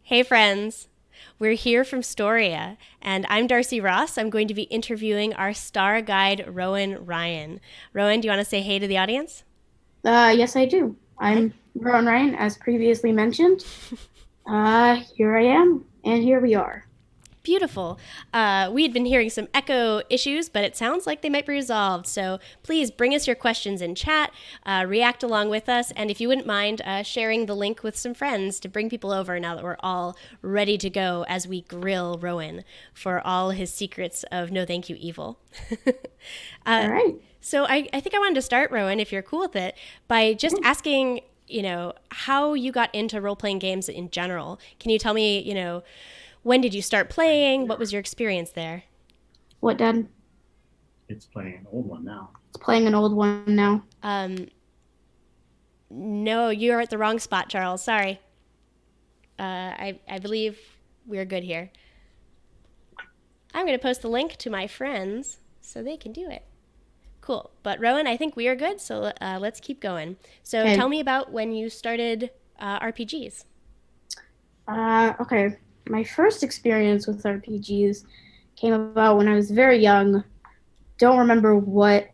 Hey, friends. We're here from Storia, and I'm Darcy Ross. I'm going to be interviewing our star guide, Rowan Ryan. Rowan, do you want to say hey to the audience? Yes, I do. Hi. I'm Rowan Ryan, as previously mentioned. Here I am, and here we are. Beautiful. We had been hearing some echo issues, but it sounds like they might be resolved. So please bring us your questions in chat, react along with us, and if you wouldn't mind sharing the link with some friends to bring people over now that we're all ready to go as we grill Rowan for all his secrets of no thank you evil. All uh, right. so I think I wanted to start, Rowan, if you're cool with it, by just Yeah. asking, how you got into role playing games in general. Can you tell me, when did you start playing? What was your experience there? What, Dad? It's playing an old one now. It's playing an old one now. Um, no, you're at the wrong spot, Charles. Sorry. I believe we're good here. I'm going to post the link to my friends so they can do it. Cool. But Rowan, I think we are good, so let's keep going. So tell Okay. me about when you started RPGs. Okay. My first experience with RPGs came about when I was very young. Don't remember what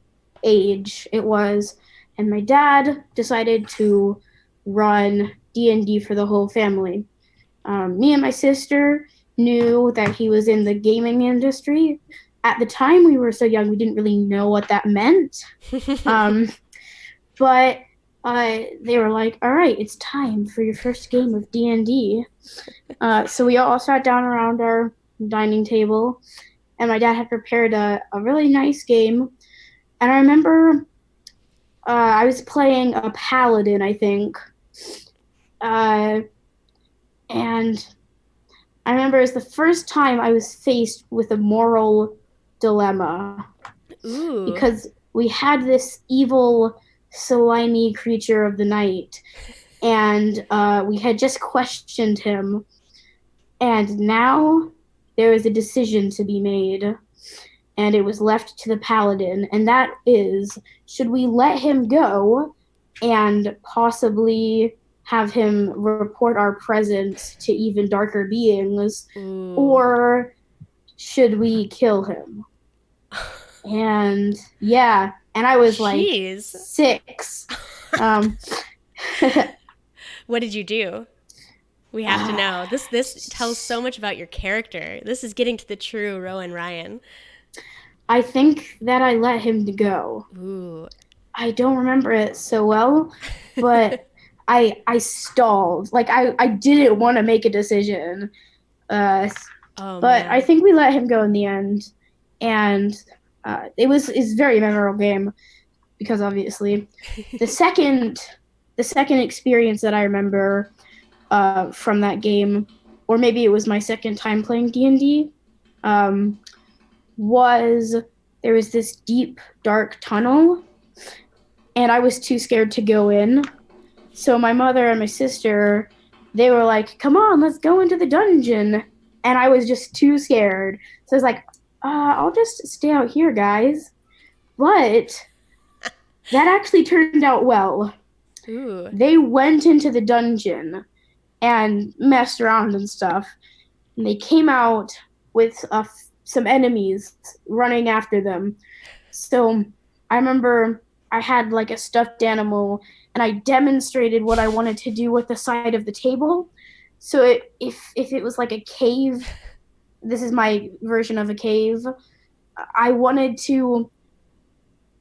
age it was, and my dad decided to run D&D for the whole family. Me and my sister knew that he was in the gaming industry. At the time, we were so young, we didn't really know what that meant. Um, but they were like, "All right, it's time for your first game of D&D." So we all sat down around our dining table, and my dad had prepared a really nice game. And I remember I was playing a paladin, I think, uh, and I remember it was the first time I was faced with a moral dilemma Ooh. because we had this evil, slimy creature of the night, and we had just questioned him, and now there was a decision to be made, and it was left to the paladin, and that is, should we let him go and possibly have him report our presence to even darker beings, Ooh. or should we kill him? And yeah, and I was like Jeez. 6. Um, What did you do? We have to uh, know. This tells so much about your character. This is getting to the true Rowan Ryan. I think that I let him go. Ooh. I don't remember it so well, but I stalled. Like I didn't want to make a decision. Uh, Oh but I man. think we let him go in the end, and it's a very memorable game because obviously the second the second experience that I remember from that game, or maybe it was my second time playing D&D, um, was there was this deep dark tunnel, and I was too scared to go in. So my mother and my sister, they were like, "Come on, let's go into the dungeon," and I was just too scared. So I was like, "I'll just stay out here, guys." But that actually turned out well. Ooh. They went into the dungeon and messed around and stuff, and they came out with some enemies running after them. So I remember I had like a stuffed animal, and I demonstrated what I wanted to do with the side of the table. So if it was like a cave, this is my version of a cave. I wanted to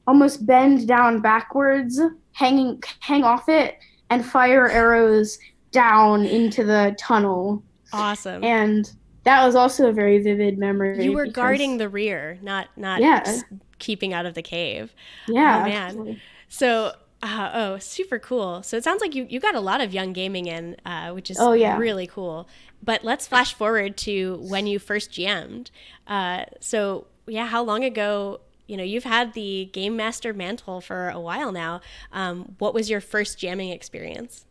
almost bend down backwards, hang off it, and fire arrows down into the tunnel. Awesome. And that was also a very vivid You memory were guarding because the rear, not yeah, keeping out of the cave. Oh yeah, man. totally. So, super cool. So it sounds like you got a lot of young gaming in, which is Oh yeah. really cool. But let's flash forward to when you first GM'd. So yeah, how long ago? You've had the game master mantle for a while now. What was your first jamming experience?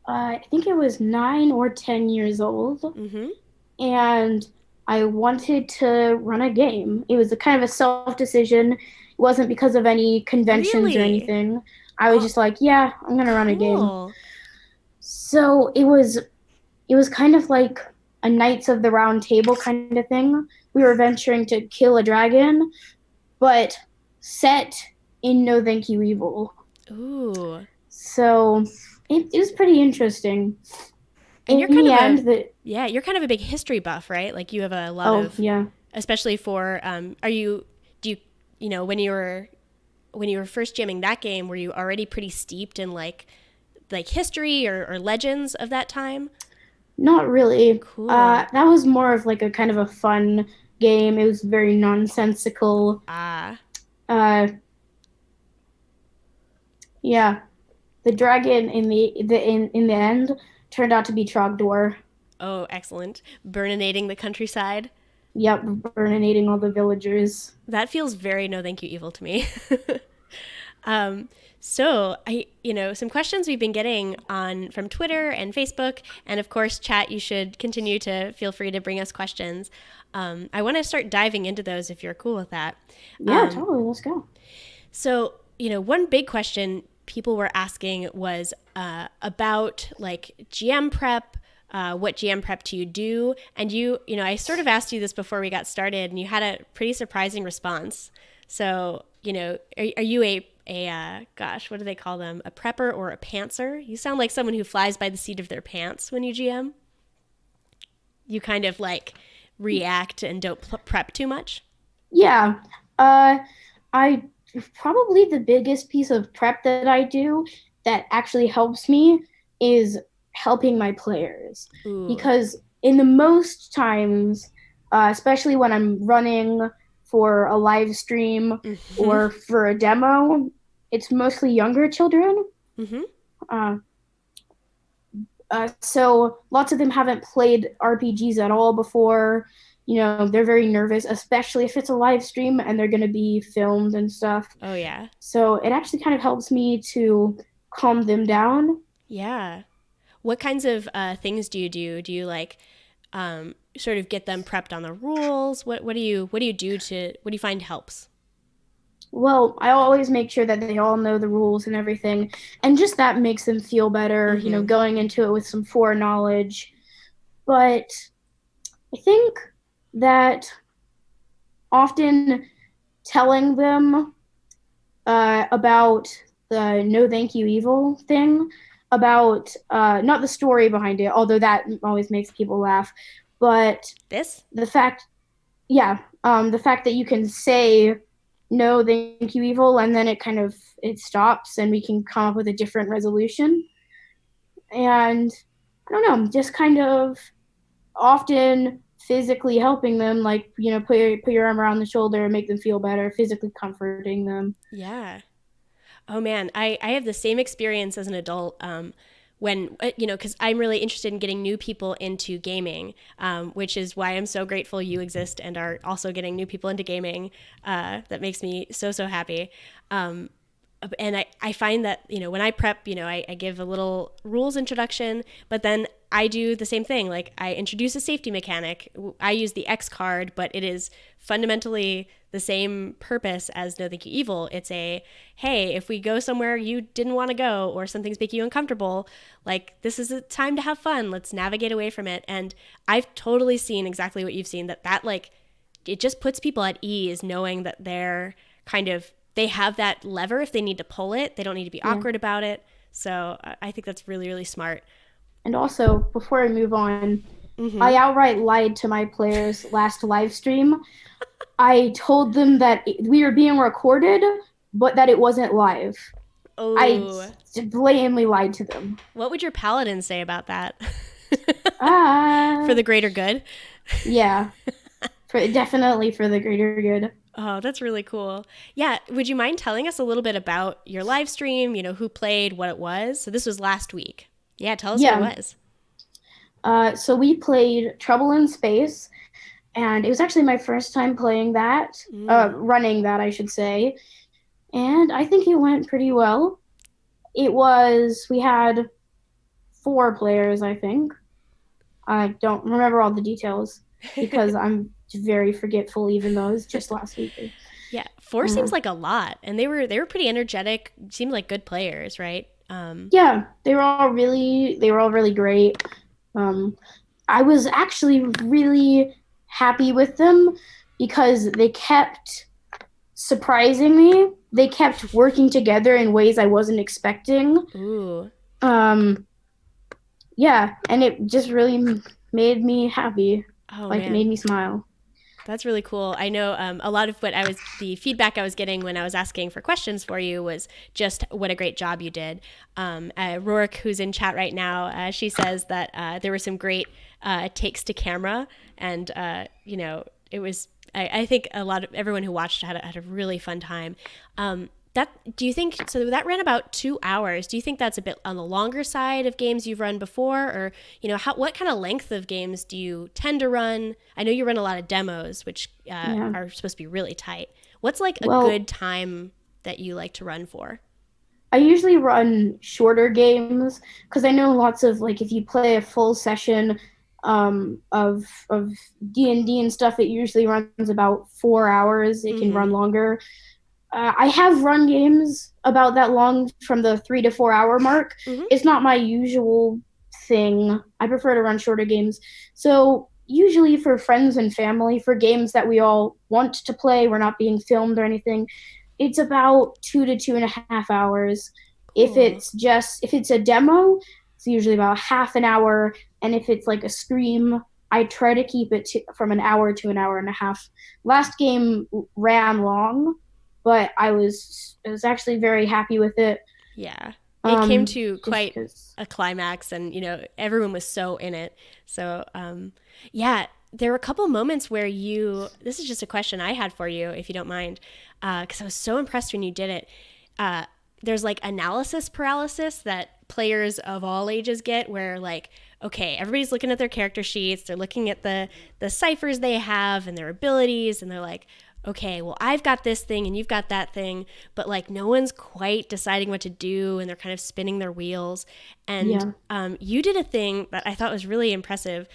I think it was 9 or 10 years old, Mm-hmm. and I wanted to run a game. It was a kind of a self decision. It wasn't because of any conventions or Really? anything. I was Oh, just like, yeah, I'm gonna run a game. cool. So it was kind of like a Knights of the Round Table kind of thing. We were venturing to kill a dragon, but set in No Thank You Evil. Ooh. So it was pretty interesting. And you're In kind the of end, you're kind of a big history buff, right? Like you have a lot oh of, yeah, especially for, do you know, when you were first jamming that game, were you already pretty steeped in like history or legends of that time? not really. Cool. That was more of like a kind of a fun game. It was very nonsensical. Ah. Uh, yeah, the dragon in the end turned out to be Trogdor. Oh, excellent. Burninating the countryside. Yep, burninating all the villagers. That feels very no thank you evil to me. um, so some questions we've been getting on from Twitter and Facebook, and of course, chat. You should continue to feel free to bring us questions. I want to start diving into those if you're cool with that. Yeah, totally. Let's go. So, one big question people were asking was about like GM prep. What GM prep do you do? And I sort of asked you this before we got started, and you had a pretty surprising response. So, are you gosh, what do they call them? A prepper or a pantser? You sound like someone who flies by the seat of their pants when you GM. You kind of like react and don't prep too much. Yeah. I probably the biggest piece of prep that I do that actually helps me is helping my players. Ooh. Because in the most times, especially when I'm running for a live stream Mm-hmm. or for a demo, it's mostly younger children. Mm-hmm. Uh, so lots of them haven't played RPGs at all before. They're very nervous, especially if it's a live stream and they're going to be filmed and stuff. Oh, yeah. So it actually kind of helps me to calm them down. Yeah. What kinds of things do you do? Do you like sort of get them prepped on the rules? What do you do to what do you find helps? Well, I always make sure that they all know the rules and everything, and just that makes them feel better, Mm-hmm. going into it with some foreknowledge. But I think that often telling them about the no thank you evil thing, about not the story behind it, although that always makes people laugh, but This? the fact, the fact that you can say no thank you evil and then it stops and we can come up with a different resolution. And I don't know, just kind of often physically helping them, like, put your arm around the shoulder and make them feel better, physically comforting them. Yeah. Oh man, I have the same experience as an adult. When because I'm really interested in getting new people into gaming, which is why I'm so grateful you exist and are also getting new people into gaming. That makes me so happy. Um, and I find that when I prep, I give a little rules introduction, but then I do the same thing. Like I introduce a safety mechanic. I use the X card, but it is fundamentally the same purpose as No Thank You Evil. It's a, hey, if we go somewhere you didn't want to go or something's making you uncomfortable, like this is a time to have fun. Let's navigate away from it. And I've totally seen exactly what you've seen, that like it just puts people at ease knowing that they're kind of, they have that lever if they need to pull it. They don't need to be awkward about it. So I think that's really, really smart. And also, before I move on, Mm-hmm. I outright lied to my players last live stream. I told them that we were being recorded, but that it wasn't live. I Oh, blatantly lied to them. what would your paladin say about that? For Ah, the greater good? yeah, definitely for the greater good. Oh, that's really cool. Yeah, would you mind telling us a little bit about your live stream, who played, what it was? So this was last week. Yeah, tell us what Yeah. it was. So we played Trouble in Space, and it was actually my first time playing that, running that, I should say. And I think it went pretty well. We had 4 players, I think. I don't remember all the details because I'm very forgetful, even though it was just last week. Yeah, 4 seems like a lot, and they were pretty energetic. Seemed like good players, right? Yeah, they were all really great. Um, I was actually really happy with them because they kept surprising me. They kept working together in ways I wasn't expecting. Ooh. Um, yeah, and it just really made me happy. Oh Like, it made man. me smile. That's really cool. I know a lot of the feedback I was getting when I was asking for questions for you was just what a great job you did. Rourke, who's in chat right now, she says that there were some great takes to camera, and it was. I think a lot of everyone who watched had a really fun time. That do you think so? That ran about 2 hours. Do you think that's a bit on the longer side of games you've run before, or what kind of length of games do you tend to run? I know you run a lot of demos, which Yeah. are supposed to be really tight. What's like a Well, good time that you like to run for? I usually run shorter games because I know lots of like if you play a full session of D&D and stuff, it usually runs about 4 hours. It can Mm-hmm. run longer. I have run games about that long from the 3 to 4 hour mark. Mm-hmm. It's not my usual thing. I prefer to run shorter games. So usually for friends and family, for games that we all want to play, we're not being filmed or anything, it's about 2 to 2.5 hours. Cool. If it's a demo, it's usually about half an hour, and if it's like a stream, I try to keep it from an hour to an hour and a half. Last game ran long, but I was actually very happy with it. Yeah. It came to Just quite because. a climax, and everyone was so in it. So yeah, there were a couple moments where this is just a question I had for you, if you don't mind, because I was so impressed when you did it. uh, there's like analysis paralysis that players of all ages get, where like, okay, everybody's looking at their character sheets, they're looking at the ciphers they have and their abilities, and they're like, okay, well, I've got this thing and you've got that thing, but like no one's quite deciding what to do, and they're kind of spinning their wheels. And Yeah. you did a thing that I thought was really impressive.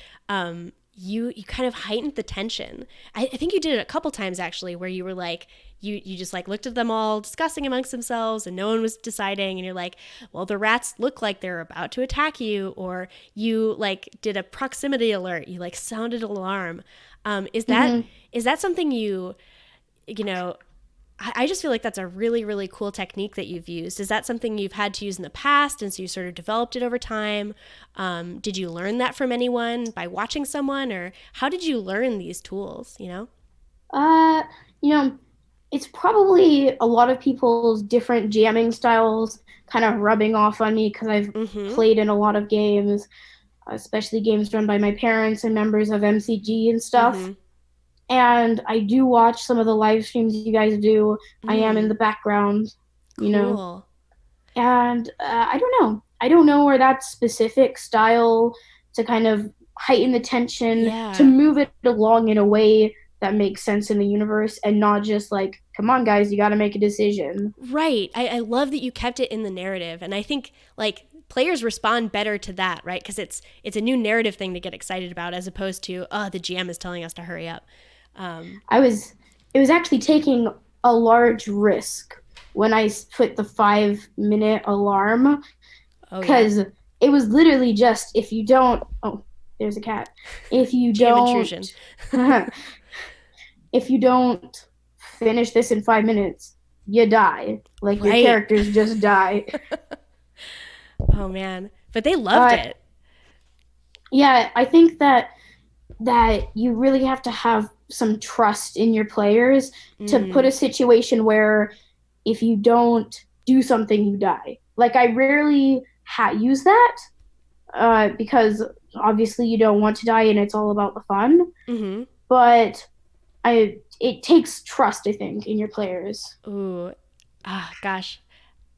You kind of heightened the tension. I think you did it a couple times actually, where you were like, you just like looked at them all discussing amongst themselves and no one was deciding, and you're like, well, the rats look like they're about to attack you, or you like did a proximity alert, you like sounded alarm. Is that Hmm. is that something you know I just feel like that's a really, really cool technique that you've used. Is that something you've had to use in the past, and so you sort of developed it over time? Did you learn that from anyone by watching someone, or how did you learn these tools? Uh, you know, it's probably a lot of people's different jamming styles kind of rubbing off on me because I've Mm-hmm. played in a lot of games, especially games run by my parents and members of MCG and stuff. Mm-hmm. And I do watch some of the live streams you guys do. I am in Mm. the background, you know. Cool. And I don't know. I don't know where that specific style to kind of heighten the tension, to Yeah. move it along in a way that makes sense in the universe and not just like, come on, guys, you got to make a decision. Right. I love that you kept it in the narrative, and I think like players respond better to that, right? Because it's a new narrative thing to get excited about, as opposed to, oh, the GM is telling us to hurry up. I was, it was actually taking a large risk when I put the 5 minute alarm Oh yeah. because it was literally just if you don't, oh, there's a cat. If you GM don't, intrusion. if you don't finish this in 5 minutes, you die. Like your Right. characters just die. Oh man. But they loved Uh, it. yeah, I think that you really have to have some trust in your players to put Mm. a situation where if you don't do something, you die. Like I rarely use that because obviously you don't want to die and it's all about the fun. Mm-hmm. But it takes trust, I think, in your players. Ooh. Ah, gosh.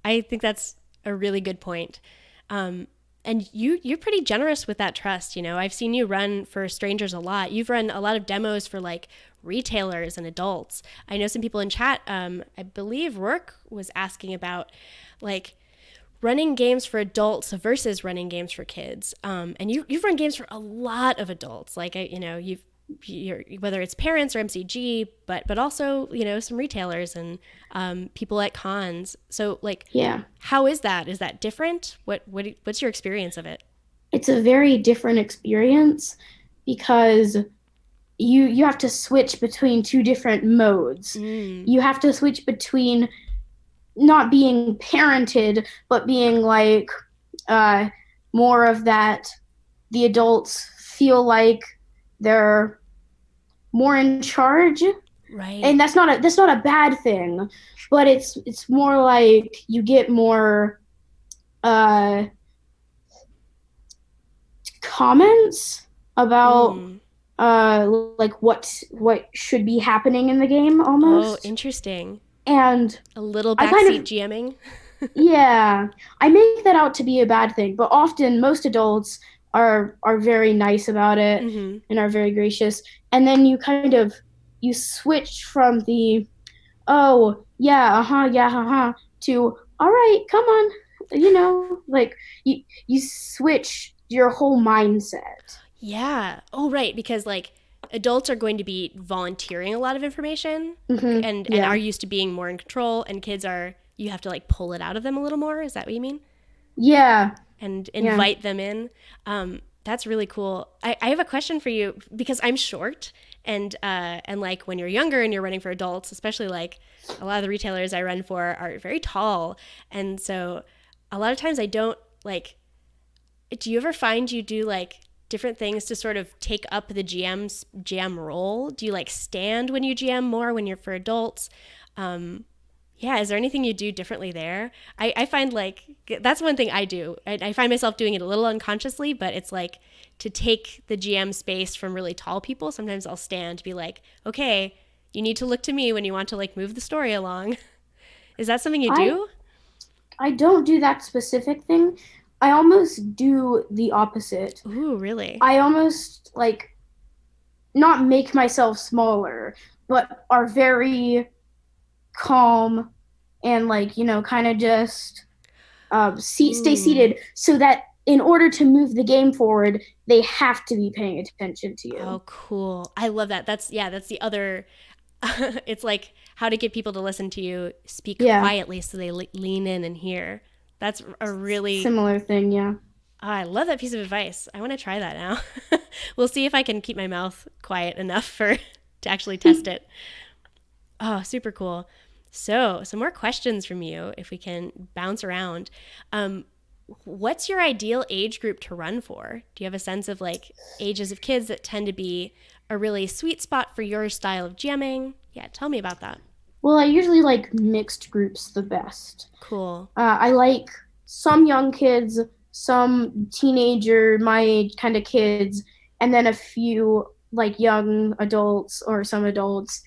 I think that's a really good point. Um, and you're pretty generous with that trust. I've seen you run for strangers a lot. You've run a lot of demos for like retailers and adults. I know some people in chat. I believe Rourke was asking about like running games for adults versus running games for kids. And you've run games for a lot of adults. Like whether it's parents or MCG, but also some retailers and people at cons. So like, Yeah. how is that? Is that different? What's your experience of it? it's a very different experience because you have to switch between two different modes. Mm, You have to switch between not being parented, but being like uh, more of that. The adults feel like they're more in charge, right. and that's not a bad thing, but it's more like you get more uh, comments about Mm. like what should be happening in the game Oh, almost, interesting. and A little I kind backseat of GMing. yeah, I make that out to be a bad thing, but often most adults are very nice about it Mm-hmm. and are very gracious. And then you switch from the oh yeah, uh-huh, yeah, uh-huh to all right, come on, like you switch your whole mindset. Yeah. Oh, right. Because like adults are going to be volunteering a lot of information and are Yeah. used to being more in control, and kids are you have to like pull it out of them a little more. Is that what you mean? Yeah. And Yeah. invite them in. That's really cool. I have a question for you because I'm short, and like when you're younger and you're running for adults, especially like a lot of the retailers I run for are very tall, and so a lot of times I don't like. Do you ever find you do like different things to sort of take up the GM role? Do you like stand when you GM more when you're for adults? Um, yeah, is there anything you do differently there? I find like that's one thing I do. I find myself doing it a little unconsciously, but it's like to take the GM space from really tall people. Sometimes I'll stand to be like, okay, you need to look to me when you want to like move the story along. Is that something you I do? I don't do that specific thing. I almost do the opposite. Ooh, really? I almost like not make myself smaller, but are very calm and like, kind of just stay Ooh. seated so that in order to move the game forward, they have to be paying attention to you. Oh, cool. I love that. That's the other it's like how to get people to listen to you speak Yeah, quietly so they lean in and hear. That's a really similar thing. Yeah. I love that piece of advice. I want to try that now. We'll see if I can keep my mouth quiet enough for to actually test it. Oh, super cool. So, some more questions from you if we can bounce around. Um, what's your ideal age group to run for? Do you have a sense of like ages of kids that tend to be a really sweet spot for your style of jamming? Yeah, tell me about that. Well, I usually like mixed groups the best. Cool. I like some young kids, some teenager, my age kind of kids, and then a few like young adults or some adults.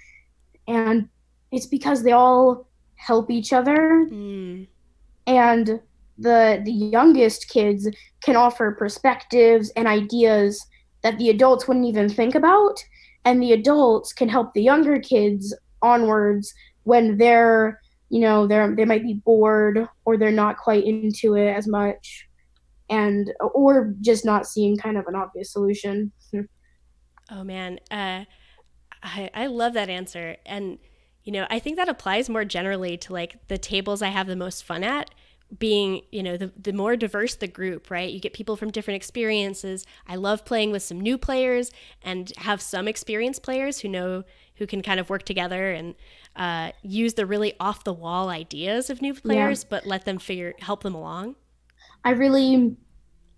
And it's because they all help each other, Mm. and the youngest kids can offer perspectives and ideas that the adults wouldn't even think about, and the adults can help the younger kids onwards when they might be bored or they're not quite into it as much, and or just not seeing kind of an obvious solution. Oh man, I love that answer, and I think that applies more generally to like the tables I have the most fun at. Being the more diverse the group, right? You get people from different experiences. I love playing with some new players and have some experienced players who can kind of work together and use the really off the wall ideas of new Yeah, players, but let them help them along. I really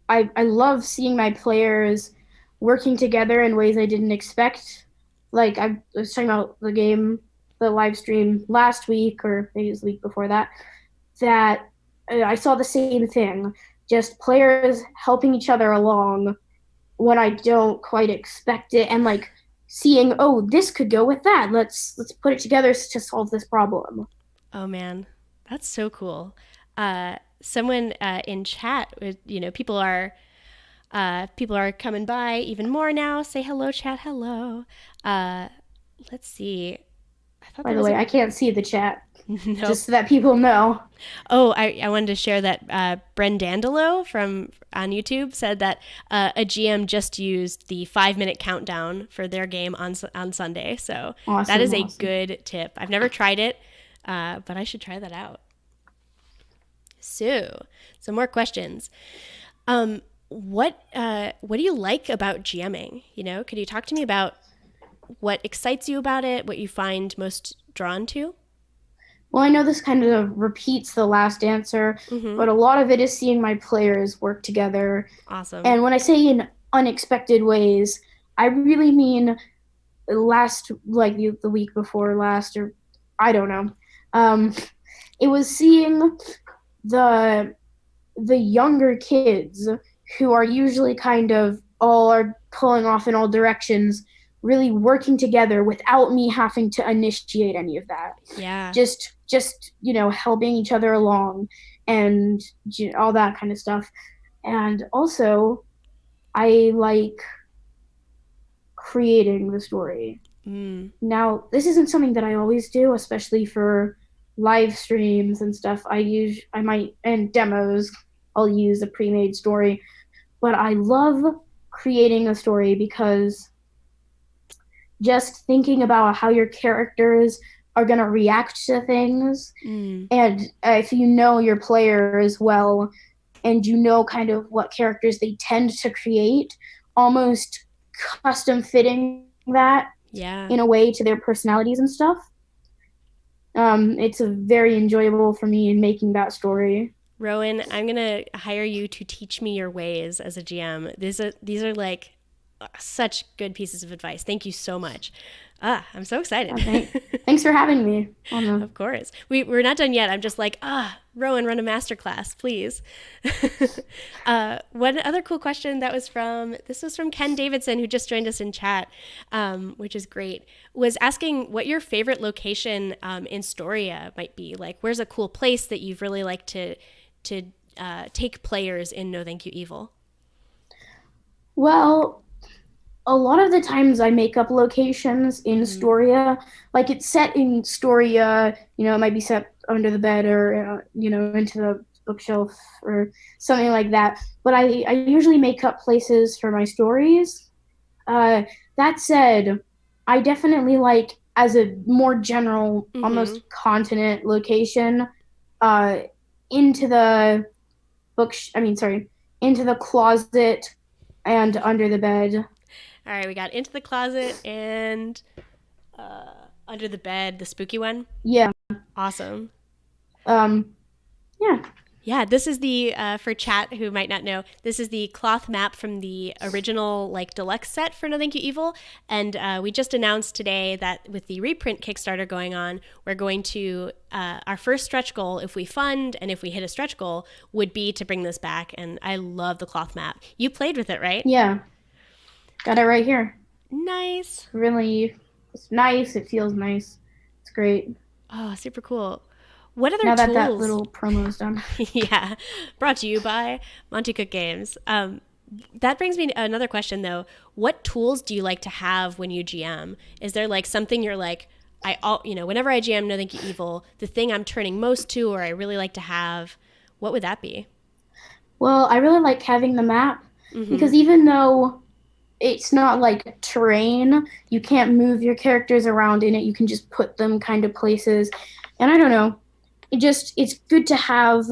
I love seeing my players working together in ways I didn't expect. Like I was talking about the live stream last week, or maybe it was the week before that, that I saw the same thing. Just players helping each other along when I don't quite expect it, and like seeing, oh, this could go with that. Let's put it together to solve this problem. Oh man, that's so cool. Someone in chat, people are coming by even more now. Say hello, chat. Hello. Uh, let's see. I thought By there the was way, a I can't see the chat, nope. just so that people know. Oh, I wanted to share that Bren Dandelo from on YouTube said that a GM just used the 5 minute countdown for their game on Sunday. So that is Awesome, a awesome. good tip. I've never tried it, but I should try that out. So, some more questions. Um, what do you like about GMing? You know, could you talk to me about what excites you about it, what you find most drawn to? Well, I know this kind of repeats the last answer, Mm-hmm. but a lot of it is seeing my players work together. Awesome. And when I say in unexpected ways, I really mean like the week before last, or I don't know. Um, it was seeing the the younger kids who are usually kind of all are pulling off in all directions, really working together without me having to initiate any of that. Yeah. Just helping each other along and all that kind of stuff. And also, I like creating the story. Mm. Now, this isn't something that I always do, especially for live streams and stuff. I might, and demos, I'll use a pre-made story, but I love creating a story because just thinking about how your characters are going to react to things, Mm. and if you know your players well and you know kind of what characters they tend to create, almost custom fitting that Yeah. in a way to their personalities and stuff. It's a very enjoyable for me in making that story. Rowan, I'm gonna hire you to teach me your ways as a GM. These are like such good pieces of advice. Thank you so much. I'm so excited. Thanks for having me on the. Of course. We're not done yet. I'm just like, Rowan, run a masterclass, please. One other cool question this was from Ken Davidson, who just joined us in chat, which is great, was asking what your favorite location in Storia might be. Like, where's a cool place that you've really liked to take players in No Thank You Evil? Well, a lot of the times I make up locations in Storia. Like it's set in Storia, it might be set under the bed or, into the bookshelf or something like that. But I usually make up places for my stories. That said, I definitely like, as a more general, almost continent location, uh, into the into the closet and under the bed. All right, we got into the closet and under the bed, the spooky one. Yeah. Awesome. Yeah. Yeah, this is the for chat who might not know. This is the cloth map from the original like deluxe set for No Thank You Evil, and we just announced today that with the reprint Kickstarter going on, we're going to our first stretch goal, if we fund and if we hit a stretch goal, would be to bring this back. And I love the cloth map. You played with it, right? Yeah. Got it right here. Nice. Really, it's nice. It feels nice. It's great. Oh, super cool. What other now tools? That little promo's done. Yeah, brought to you by Monty Cook Games. That brings me to another question, though. What tools do you like to have when you GM? Is there like something you're like, whenever I GM No Thank You Evil, the thing I'm turning most to, or I really like to have, what would that be? Well, I really like having the map because even though it's not like terrain, you can't move your characters around in it. You can just put them kind of places, and I don't know. It's good to have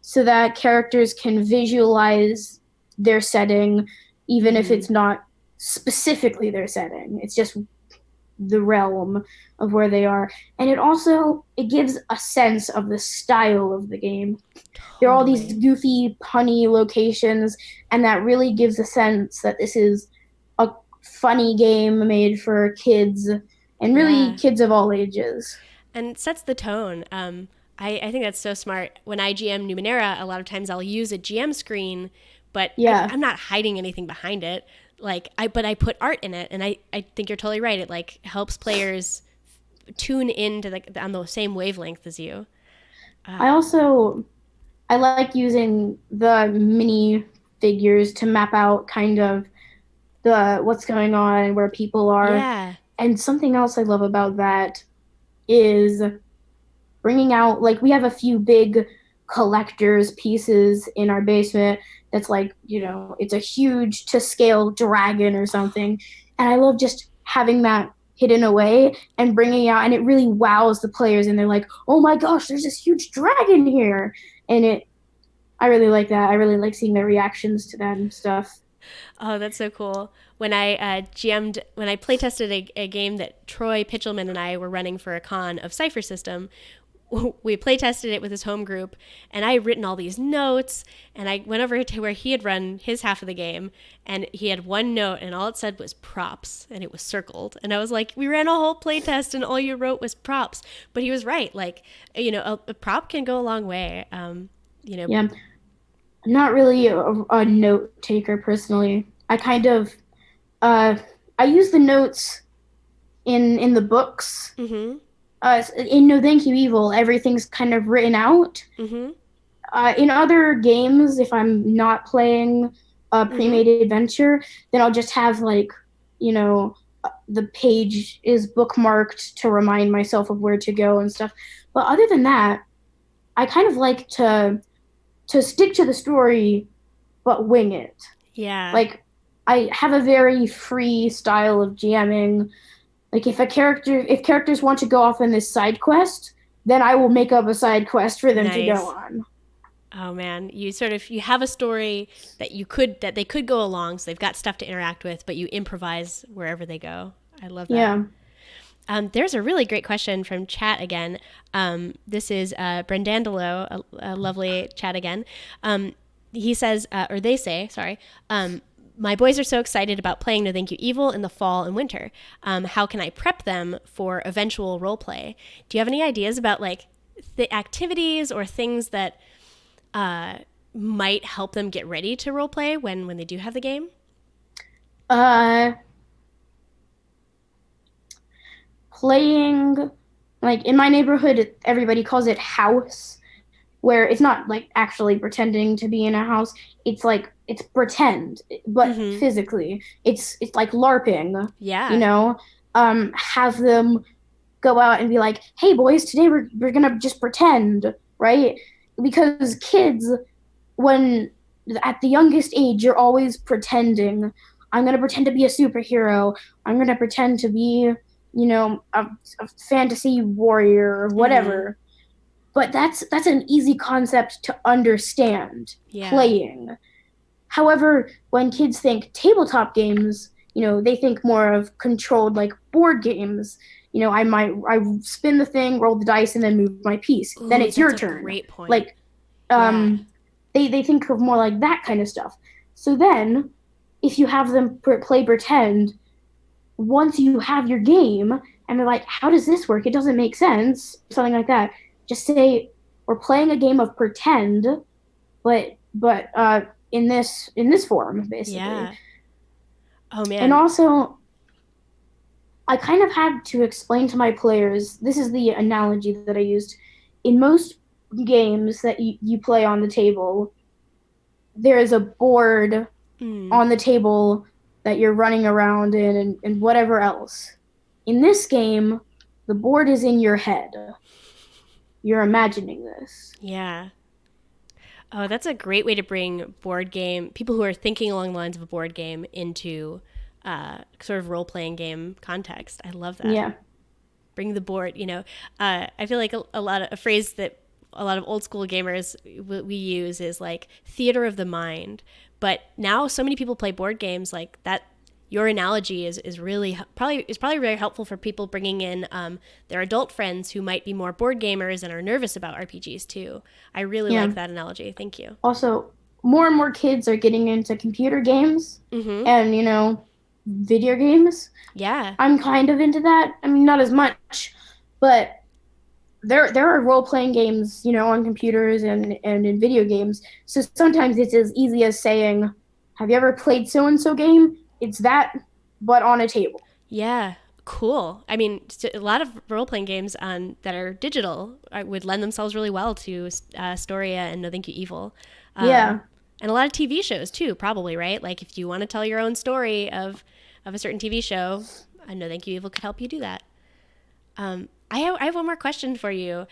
so that characters can visualize their setting, even if it's not specifically their setting. It's just the realm of where they are. And it gives a sense of the style of the game. Totally. There are all these goofy, punny locations, and that really gives a sense that this is a funny game made for kids, and really kids of all ages. And it sets the tone. I think that's so smart. When I GM Numenera, a lot of times I'll use a GM screen, but I'm not hiding anything behind it. But I put art in it, and I think you're totally right. It like helps players tune into on the same wavelength as you. I like using the mini figures to map out kind of what's going on and where people are. Yeah. And something else I love about that is bringing out, like, we have a few big collector's pieces in our basement that's like, it's a huge to scale dragon or something. And I love just having that hidden away and bringing out, and it really wows the players, and they're like, oh my gosh, there's this huge dragon here. And I really like that. I really like seeing their reactions to that and stuff. Oh, that's so cool. When I when I playtested a game that Troy Pitchelman and I were running for a con of Cypher System, we playtested it with his home group, and I had written all these notes, and I went over to where he had run his half of the game, and he had one note, and all it said was props, and it was circled. And I was like, we ran a whole playtest, and all you wrote was props. But he was right. Like, a prop can go a long way. Yeah, I'm not really a note taker personally. I kind of, I use the notes in the books. Mm-hmm. In No Thank You Evil, everything's kind of written out. Mm-hmm. In other games, if I'm not playing a pre-made adventure, then I'll just have the page is bookmarked to remind myself of where to go and stuff. But other than that, I kind of like to stick to the story, but wing it. Yeah. Like, I have a very free style of GMing. Like, if characters want to go off on this side quest, then I will make up a side quest for them to go on. Oh man, you have a story that they could go along, so they've got stuff to interact with, but you improvise wherever they go. I love that. Yeah. There's a really great question from chat again. This is Brendandolo, a lovely chat again. He says, or they say, sorry, my boys are so excited about playing No Thank You Evil in the fall and winter. How can I prep them for eventual role play? Do you have any ideas about like the activities or things that might help them get ready to role play when they do have the game? Playing, like in my neighborhood, everybody calls it house, where it's not like actually pretending to be in a house. It's like it's pretend, but physically, it's like LARPing. Yeah. Have them go out and be like, "Hey boys, today we're gonna just pretend," right? Because kids, when at the youngest age, you're always pretending. I'm gonna pretend to be a superhero. I'm gonna pretend to be, a fantasy warrior or whatever. But that's an easy concept to understand. Yeah. Playing. However, when kids think tabletop games, they think more of controlled like board games. I spin the thing, roll the dice, and then move my piece. Ooh, then it's your turn. That's a great point. Like, they think of more like that kind of stuff. So then, if you have them play pretend, once you have your game, and they're like, "How does this work? It doesn't make sense," something like that. Just say, "We're playing a game of pretend, but in this form, basically." Yeah. Oh man. And also, I kind of had to explain to my players, this is the analogy that I used. In most games that you play on the table, there is a board on the table that you're running around in and whatever else. In this game, the board is in your head. You're imagining this. Yeah. Oh, that's a great way to bring people who are thinking along the lines of a board game into sort of role-playing game context. I love that. Yeah. Bring the board, I feel like a phrase that a lot of old school gamers we use is like theater of the mind. But now so many people play board games like that. Your analogy is probably very helpful for people bringing in their adult friends who might be more board gamers and are nervous about RPGs too. I really like that analogy. Thank you. Also, more and more kids are getting into computer games and video games. Yeah, I'm kind of into that. I mean, not as much, but there are role playing games on computers and in video games. So sometimes it's as easy as saying, "Have you ever played so and so game?" It's that, but on a table. Yeah, cool. I mean, a lot of role-playing games that are digital would lend themselves really well to Storia and No Thank You Evil. Yeah. And a lot of TV shows too, probably, right? Like if you want to tell your own story of a certain TV show, No Thank You Evil could help you do that. I have one more question for you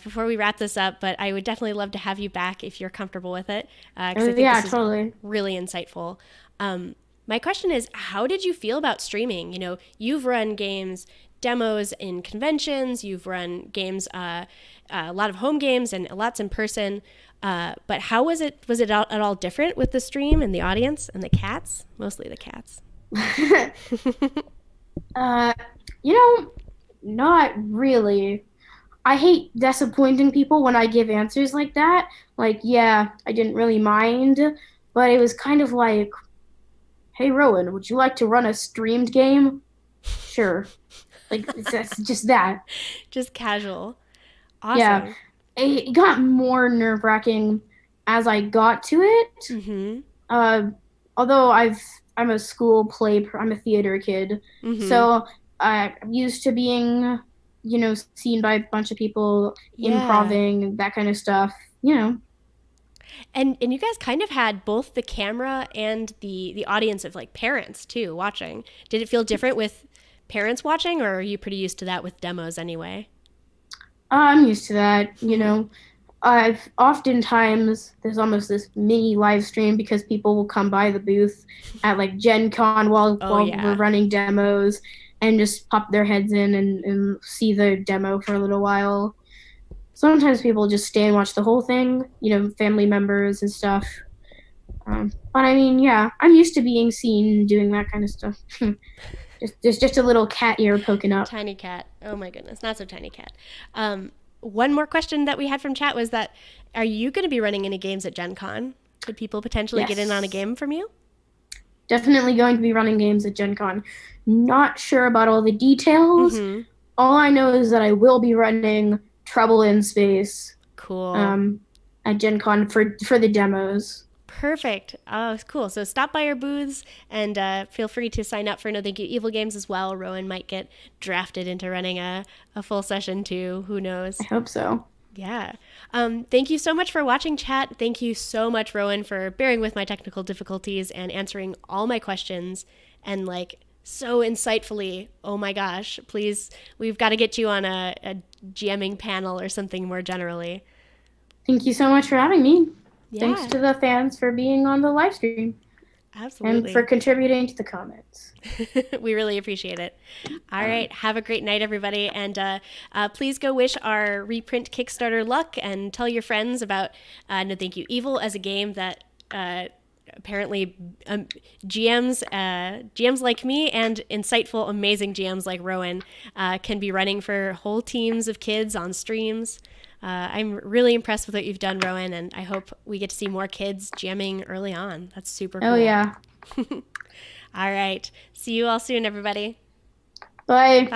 before we wrap this up, but I would definitely love to have you back if you're comfortable with it. 'Cause I think this is really insightful. My question is, how did you feel about streaming? You've run demos in conventions, you've run games, a lot of home games and lots in person. But how was it? Was it at all different with the stream and the audience and the cats? Mostly the cats. uh, you know, not really. I hate disappointing people when I give answers like that. Like, yeah, I didn't really mind, but it was kind of like, hey, Rowan, would you like to run a streamed game? Sure. Like, it's just that. Just casual. Yeah. Awesome. It got more nerve-wracking as I got to it. Mm-hmm. Although I'm I'm a theater kid, Mm-hmm. so I'm used to being, seen by a bunch of people, Yeah. improving, that kind of stuff, you know. And you guys kind of had both the camera and the audience of like parents too watching. Did it feel different with parents watching, or are you pretty used to that with demos anyway? I'm used to that, you know. I've oftentimes there's almost this mini live stream because people will come by the booth at like Gen Con while yeah. we're running demos and just pop their heads in and see the demo for a little while. Sometimes people just stay and watch the whole thing, family members and stuff. But I mean, yeah, I'm used to being seen doing that kind of stuff. There's just a little cat ear poking up. Tiny cat. Oh my goodness, not so tiny cat. One more question that we had from chat was that, are you going to be running any games at Gen Con? Could people potentially get in on a game from you? Definitely going to be running games at Gen Con. Not sure about all the details. Mm-hmm. All I know is that I will be running Trouble in Space. Cool. At Gen Con for the demos. Perfect. Oh, cool. So stop by our booths and feel free to sign up for No Thank You Evil games as well. Rowan might get drafted into running a full session too. Who knows? I hope so. Yeah. Thank you so much for watching, chat. Thank you so much, Rowan, for bearing with my technical difficulties and answering all my questions and like so insightfully. Oh my gosh. Please, we've got to get you on a GMing panel or something more generally. Thank you so much for having me. Yeah. Thanks to the fans for being on the live stream. Absolutely. And for contributing to the comments. We really appreciate it. All right. Have a great night, everybody. And please go wish our reprint Kickstarter luck and tell your friends about No Thank You Evil as a game that apparently GMs like me and insightful, amazing GMs like Rowan can be running for whole teams of kids on streams. I'm really impressed with what you've done, Rowan, and I hope we get to see more kids jamming early on. That's super cool. Oh, yeah. All right. See you all soon, everybody. Bye. Bye.